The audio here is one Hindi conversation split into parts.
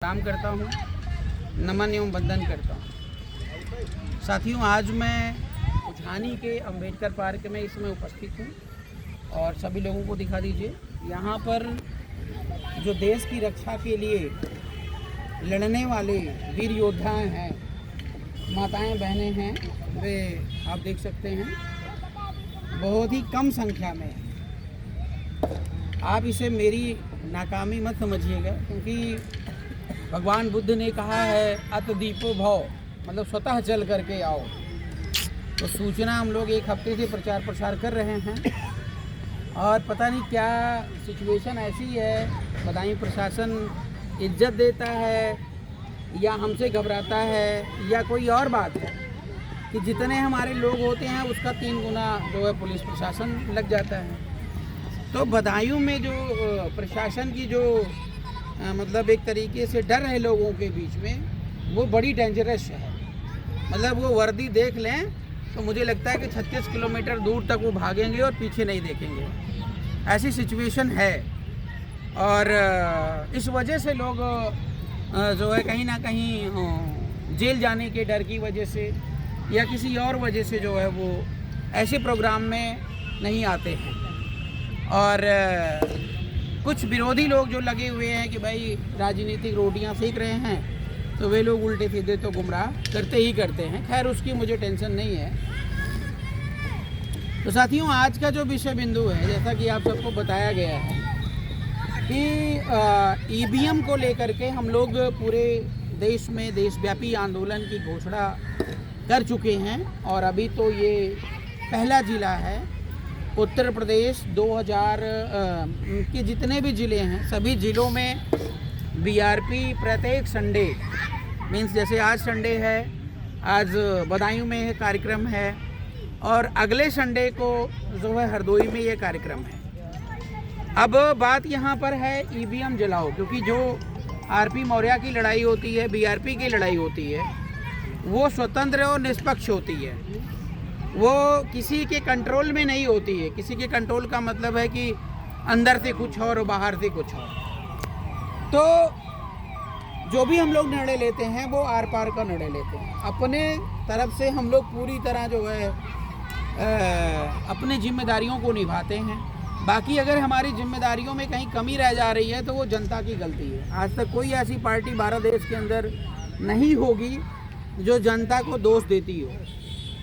प्रणाम करता हूँ, नमन एवं वंदन करता हूँ। साथियों, आज मैं उठानी के अंबेडकर पार्क में इसमें उपस्थित हूँ और सभी लोगों को दिखा दीजिए। यहाँ पर जो देश की रक्षा के लिए लड़ने वाले वीर योद्धाएँ हैं, माताएं बहनें हैं, वे आप देख सकते हैं बहुत ही कम संख्या में। आप इसे मेरी नाकामी मत समझिएगा, क्योंकि भगवान बुद्ध ने कहा है अत दीपो भव, मतलब स्वतः चल करके आओ। तो सूचना हम लोग एक हफ्ते से प्रचार प्रसार कर रहे हैं और पता नहीं क्या सिचुएशन ऐसी है, बदायूं प्रशासन इज्जत देता है या हमसे घबराता है या कोई और बात है कि जितने हमारे लोग होते हैं उसका 3 गुना जो है पुलिस प्रशासन लग जाता है। तो बदायूं में जो प्रशासन की जो मतलब एक तरीके से डर है लोगों के बीच में, वो बड़ी डेंजरस है। मतलब वो वर्दी देख लें तो मुझे लगता है कि 36 किलोमीटर दूर तक वो भागेंगे और पीछे नहीं देखेंगे, ऐसी सिचुएशन है। और इस वजह से लोग जो है कहीं ना कहीं जेल जाने के डर की वजह से या किसी और वजह से जो है वो ऐसे प्रोग्राम में नहीं आते हैं। और कुछ विरोधी लोग जो लगे हुए हैं कि भाई राजनीतिक रोटियां सेक रहे हैं, तो वे लोग उल्टे सीधे तो गुमराह करते ही करते हैं। खैर, उसकी मुझे टेंशन नहीं है। तो साथियों, आज का जो विषय बिंदु है, जैसा कि आप सबको बताया गया है कि ईवीएम को लेकर के हम लोग पूरे देश में देशव्यापी आंदोलन की घोषणा कर चुके हैं। और अभी तो ये पहला ज़िला है। उत्तर प्रदेश 2000 के जितने भी ज़िले हैं, सभी ज़िलों में बीआरपी प्रत्येक संडे, मीन्स जैसे आज संडे है, आज बदायूं में कार्यक्रम है और अगले संडे को जो है हरदोई में ये कार्यक्रम है। अब बात यहाँ पर है ईवीएम जलाओ, क्योंकि जो आरपी मौर्या की लड़ाई होती है, बीआरपी की लड़ाई होती है, वो स्वतंत्र और निष्पक्ष होती है। वो किसी के कंट्रोल में नहीं होती है। किसी के कंट्रोल का मतलब है कि अंदर से कुछ और बाहर से कुछ और। तो जो भी हम लोग निर्णय लेते हैं वो आर पार का निर्णय लेते हैं। अपने तरफ से हम लोग पूरी तरह जो है अपने जिम्मेदारियों को निभाते हैं। बाकी अगर हमारी जिम्मेदारियों में कहीं कमी रह जा रही है तो वो जनता की गलती है। आज तक कोई ऐसी पार्टी भारत देश के अंदर नहीं होगी जो जनता को दोष देती हो।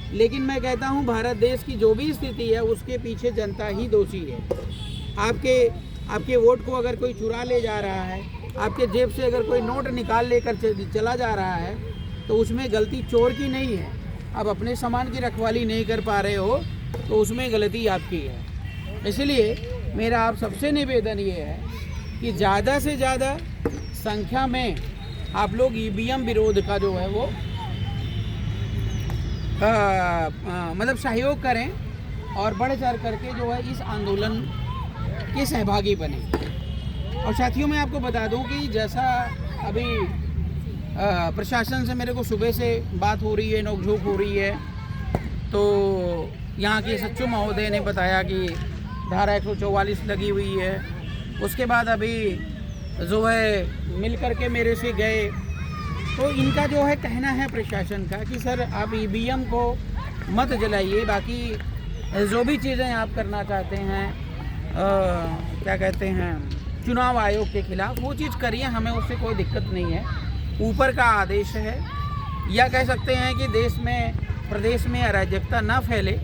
लेकिन मैं कहता हूँ, भारत देश की जो भी स्थिति है उसके पीछे जनता ही दोषी है। आपके वोट को अगर कोई चुरा ले जा रहा है, आपके जेब से अगर कोई नोट निकाल लेकर चला जा रहा है, तो उसमें गलती चोर की नहीं है। आप अपने सामान की रखवाली नहीं कर पा रहे हो तो उसमें गलती आपकी है। इसलिए मेरा आप सबसे निवेदन ये है कि ज़्यादा से ज़्यादा संख्या में आप लोग ईवीएम विरोध का जो है वो मतलब सहयोग करें और बढ़ चढ़ करके जो है इस आंदोलन के सहभागी बने। और साथियों, मैं आपको बता दूं कि जैसा अभी प्रशासन से मेरे को सुबह से बात हो रही है, नोकझोंक हो रही है, तो यहाँ के सचिव महोदय ने बताया कि धारा 144 लगी हुई है। उसके बाद अभी जो है मिल करके मेरे से गए, तो इनका जो है कहना है प्रशासन का कि सर आप ईवीएम को मत जलाइए, बाकी जो भी चीज़ें आप करना चाहते हैं क्या कहते हैं चुनाव आयोग के खिलाफ, वो चीज़ करिए, हमें उससे कोई दिक्कत नहीं है। ऊपर का आदेश है, या कह सकते हैं कि देश में प्रदेश में अराजकता ना फैले,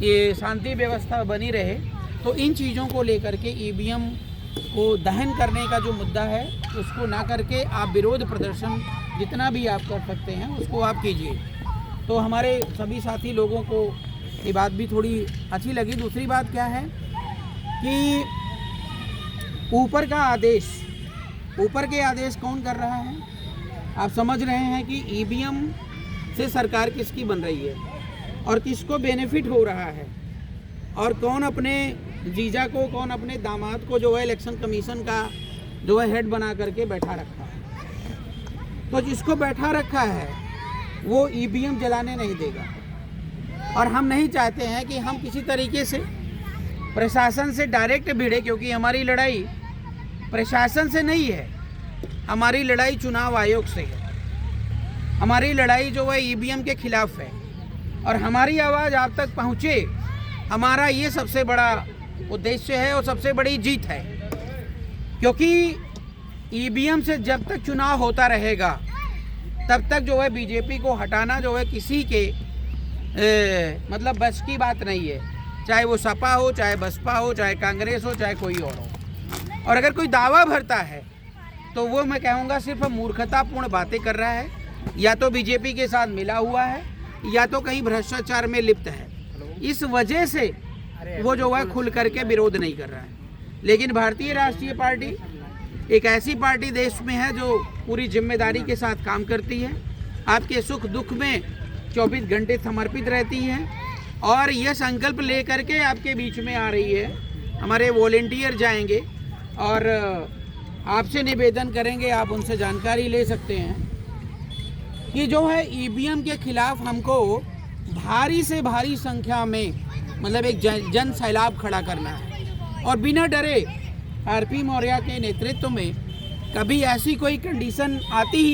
ये शांति व्यवस्था बनी रहे। तो इन चीज़ों को लेकर के ईवीएम को दहन करने का जो मुद्दा है उसको ना करके आप विरोध प्रदर्शन जितना भी आप कर सकते हैं उसको आप कीजिए। तो हमारे सभी साथी लोगों को ये बात भी थोड़ी अच्छी लगी। दूसरी बात क्या है कि ऊपर का आदेश, ऊपर के आदेश कौन कर रहा है? आप समझ रहे हैं कि ईवीएम से सरकार किसकी बन रही है और किसको बेनिफिट हो रहा है, और कौन अपने जीजा को, कौन अपने दामाद को जो है इलेक्शन कमीशन का जो है हेड बना करके बैठा रखा है। तो जिसको बैठा रखा है वो ईवीएम जलाने नहीं देगा। और हम नहीं चाहते हैं कि हम किसी तरीके से प्रशासन से डायरेक्ट भिड़े, क्योंकि हमारी लड़ाई प्रशासन से नहीं है, हमारी लड़ाई चुनाव आयोग से है। हमारी लड़ाई जो है ईवीएम के खिलाफ है और हमारी आवाज़ आप तक पहुँचे, हमारा ये सबसे बड़ा उद्देश्य है और सबसे बड़ी जीत है। क्योंकि ईवीएम से जब तक चुनाव होता रहेगा तब तक जो है बीजेपी को हटाना जो है किसी के मतलब बस की बात नहीं है, चाहे वो सपा हो, चाहे बसपा हो, चाहे कांग्रेस हो, चाहे कोई और हो। और अगर कोई दावा भरता है तो वो मैं कहूँगा सिर्फ मूर्खतापूर्ण बातें कर रहा है, या तो बीजेपी के साथ मिला हुआ है या तो कहीं भ्रष्टाचार में लिप्त है। इस वजह से वो जो है खुल करके विरोध नहीं कर रहा है। लेकिन भारतीय राष्ट्रीय पार्टी एक ऐसी पार्टी देश में है जो पूरी जिम्मेदारी के साथ काम करती है, आपके सुख दुख में 24 घंटे समर्पित रहती है और यह संकल्प लेकर के आपके बीच में आ रही है। हमारे वॉलेंटियर जाएंगे और आपसे निवेदन करेंगे, आप उनसे जानकारी ले सकते हैं कि जो है ईवीएम के खिलाफ हमको भारी से भारी संख्या में मतलब एक जन सैलाब खड़ा करना है और बिना डरे आरपी मौर्य के नेतृत्व में कभी ऐसी कोई कंडीशन आती ही